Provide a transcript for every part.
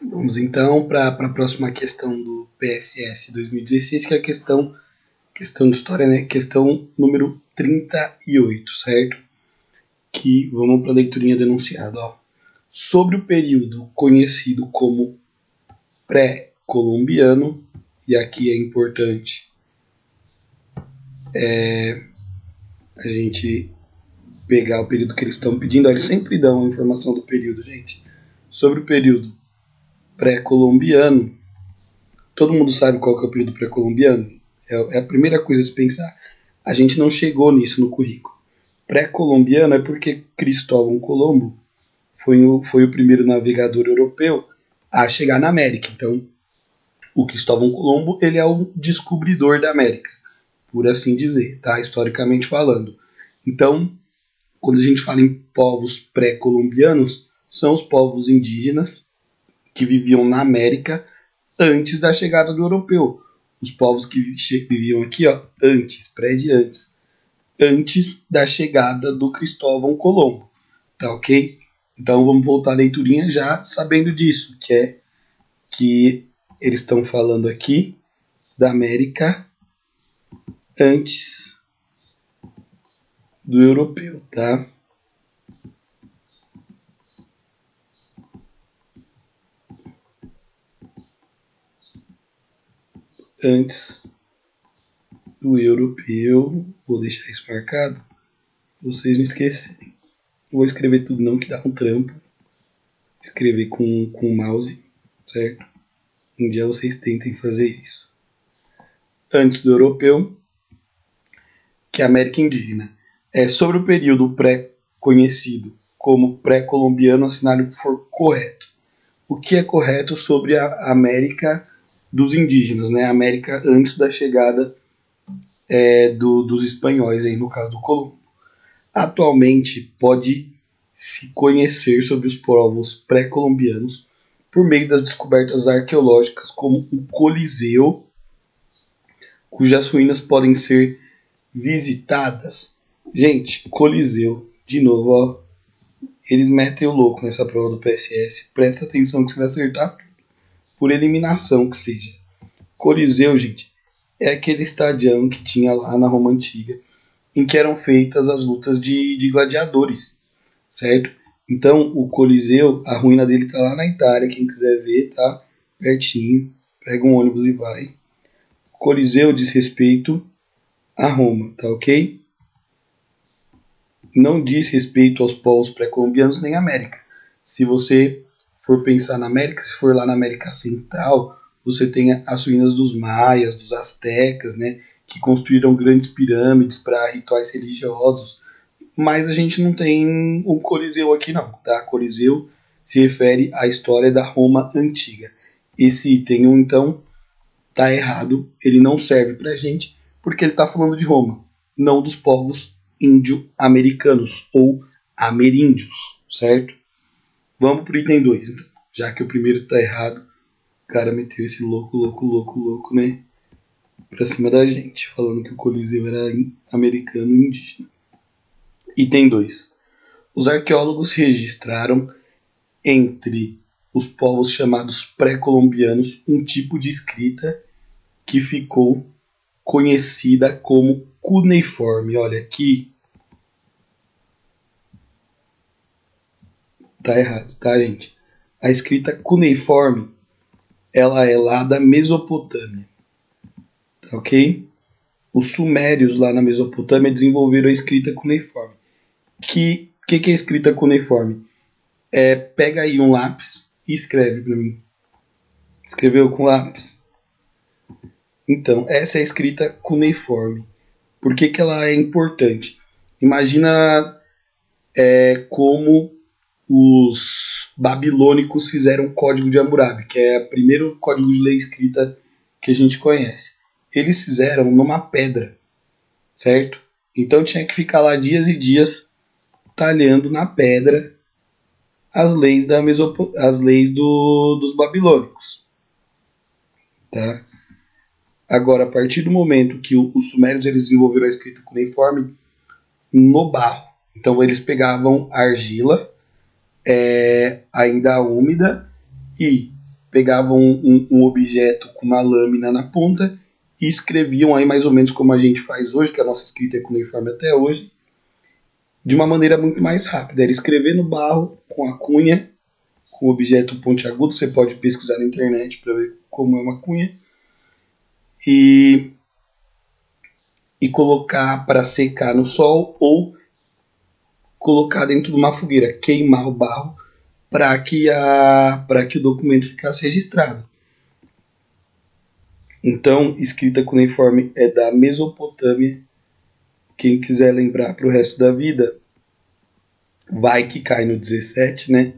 Vamos então para a próxima questão do PSS 2016, que é a questão de história, né? Questão número 38, certo? Que vamos para a leiturinha do enunciado. Ó. Sobre o período conhecido como pré-colombiano, e aqui é importante a gente pegar o período que eles estão pedindo. Ó, eles sempre dão a informação do período, gente. Sobre o período pré-colombiano, todo mundo sabe qual que é o período pré-colombiano? É a primeira coisa a se pensar. A gente não chegou nisso no currículo. Pré-colombiano é porque Cristóvão Colombo foi o primeiro navegador europeu a chegar na América. Então, o Cristóvão Colombo ele é o descobridor da América, por assim dizer, tá? Historicamente falando. Então, quando a gente fala em povos pré-colombianos, são os povos indígenas que viviam na América antes da chegada do europeu. Os povos que viviam aqui, ó, antes da chegada do Cristóvão Colombo, tá ok? Então vamos voltar à leiturinha já sabendo disso, que é que eles estão falando aqui da América antes do europeu, tá? Antes do europeu, vou deixar isso marcado, pra vocês não esquecerem. Não vou escrever tudo não, que dá um trampo. Escrever com o mouse, certo? Um dia vocês tentem fazer isso. Antes do europeu, que é a América Indígena. É sobre o período pré-conhecido como pré-colombiano, assinale o que for correto. O que é correto sobre a América dos indígenas, né? A América antes da chegada dos espanhóis, aí no caso do Colombo. Atualmente, pode se conhecer sobre os povos pré-colombianos por meio das descobertas arqueológicas como o Coliseu, cujas ruínas podem ser visitadas. Gente, Coliseu, de novo, ó, eles metem o louco nessa prova do PSS. Presta atenção que você vai acertar tudo, por eliminação que seja. Coliseu, gente, é aquele estadião que tinha lá na Roma Antiga, em que eram feitas as lutas de gladiadores, certo? Então, o Coliseu, a ruína dele tá lá na Itália, quem quiser ver, tá pertinho, pega um ônibus e vai. O Coliseu diz respeito a Roma, tá ok? Não diz respeito aos povos pré-colombianos nem à América. Se você for pensar na América, se for lá na América Central, você tem as ruínas dos maias, dos astecas, né, que construíram grandes pirâmides para rituais religiosos, mas a gente não tem um Coliseu aqui não, tá? Coliseu se refere à história da Roma Antiga. Esse item, então, tá errado, ele não serve pra gente, porque ele tá falando de Roma, não dos povos índio-americanos ou ameríndios, certo? Vamos pro item 2, então. Já que o primeiro tá errado, o cara meteu esse louco, né? Pra cima da gente, falando que o Coliseu era americano e indígena. Item 2. Os arqueólogos registraram entre os povos chamados pré-colombianos um tipo de escrita que ficou conhecida como cuneiforme. Olha aqui, tá errado, tá, gente? A escrita cuneiforme, ela é lá da Mesopotâmia, tá ok? Os sumérios lá na Mesopotâmia desenvolveram a escrita cuneiforme. Que é a escrita cuneiforme? Pega aí um lápis e escreve para mim. Escreveu com lápis? Então, essa é a escrita cuneiforme. Por que ela é importante? Imagina como os babilônicos fizeram o Código de Hammurabi, que é o primeiro código de lei escrita que a gente conhece. Eles fizeram numa pedra, certo? Então tinha que ficar lá dias e dias talhando na pedra as leis dos babilônicos, tá? Agora, a partir do momento que os sumérios eles desenvolveram a escrita cuneiforme no barro, então eles pegavam argila ainda úmida e pegavam um objeto com uma lâmina na ponta e escreviam aí mais ou menos como a gente faz hoje, que a nossa escrita é cuneiforme até hoje, de uma maneira muito mais rápida. Era escrever no barro com a cunha, com o objeto pontiagudo. Você pode pesquisar na internet para ver como é uma cunha. E colocar para secar no sol ou colocar dentro de uma fogueira, queimar o barro para que o documento ficasse registrado. Então, escrita cuneiforme é da Mesopotâmia. Quem quiser lembrar para o resto da vida, vai que cai no 17, né?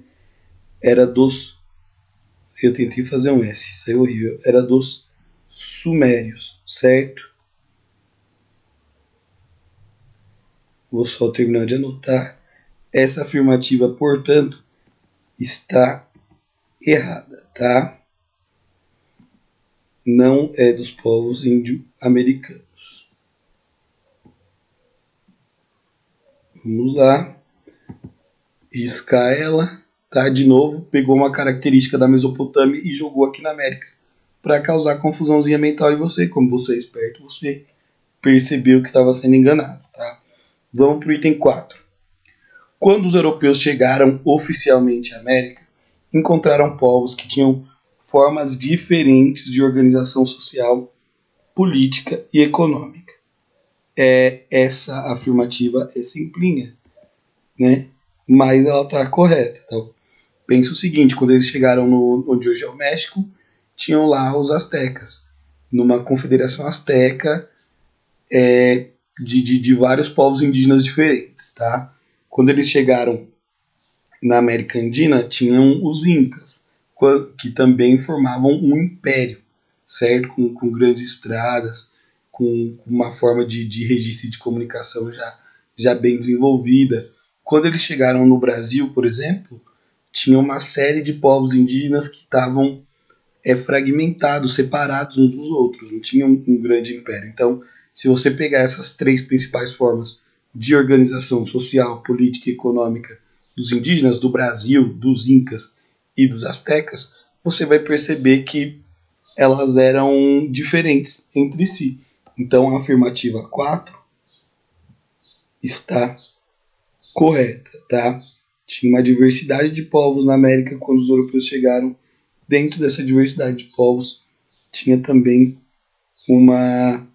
Era dos... Eu tentei fazer um S, isso é horrível. Era dos Sumérios, certo? Vou só terminar de anotar. Essa afirmativa, portanto, está errada, tá? Não é dos povos índio-americanos. Vamos lá. Riscar ela, tá? De novo, pegou uma característica da Mesopotâmia e jogou aqui na América para causar confusãozinha mental em você. Como você é esperto, você percebeu que estava sendo enganado, tá? Vamos para o item 4. Quando os europeus chegaram oficialmente à América, encontraram povos que tinham formas diferentes de organização social, política e econômica. Essa afirmativa é simplinha, né? Mas ela está correta. Então, pensa o seguinte, quando eles chegaram onde hoje é o México, tinham lá os astecas, numa confederação asteca de vários povos indígenas diferentes, tá? Quando eles chegaram na América Andina, tinham os incas, que também formavam um império, certo? Com grandes estradas, com uma forma de registro de comunicação já bem desenvolvida. Quando eles chegaram no Brasil, por exemplo, tinha uma série de povos indígenas que estavam fragmentados, separados uns dos outros, não tinha um grande império. Então, se você pegar essas três principais formas de organização social, política e econômica dos indígenas, do Brasil, dos incas e dos astecas, você vai perceber que elas eram diferentes entre si. Então, a afirmativa 4 está correta, tá? Tinha uma diversidade de povos na América quando os europeus chegaram. Dentro dessa diversidade de povos, tinha também uma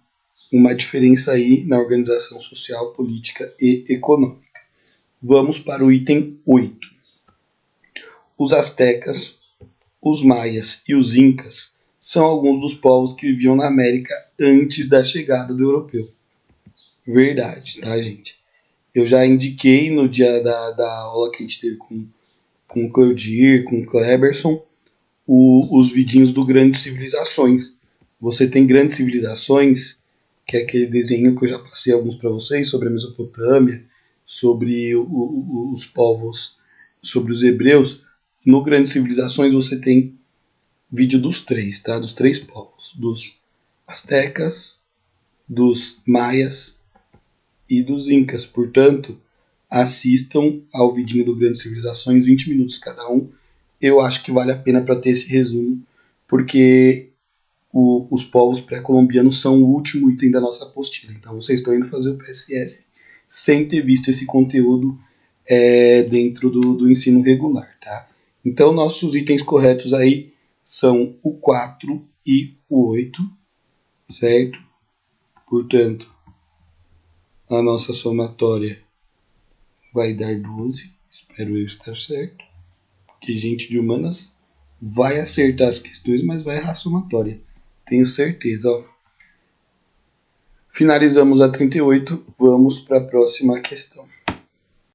diferença aí na organização social, política e econômica. Vamos para o item 8. Os astecas, os maias e os incas são alguns dos povos que viviam na América antes da chegada do europeu. Verdade, tá, gente? Eu já indiquei no dia da aula que a gente teve com o Cleudir, com o Kleberson, os vidinhos do Grandes Civilizações. Você tem Grandes Civilizações, que é aquele desenho que eu já passei alguns para vocês, sobre a Mesopotâmia, sobre os povos, sobre os hebreus. No Grandes Civilizações você tem vídeo dos três, tá? Dos três povos, dos astecas, dos maias e dos incas. Portanto, assistam ao vidinho do Grandes Civilizações, 20 minutos cada um. Eu acho que vale a pena para ter esse resumo, porque os povos pré-colombianos são o último item da nossa apostila. Então, vocês estão indo fazer o PSS sem ter visto esse conteúdo dentro do ensino regular, tá? Então, nossos itens corretos aí são o 4 e o 8, certo? Portanto, a nossa somatória vai dar 12, espero eu estar certo, porque gente de humanas vai acertar as questões, mas vai errar a somatória, tenho certeza. Ó. Finalizamos a 38, vamos para a próxima questão.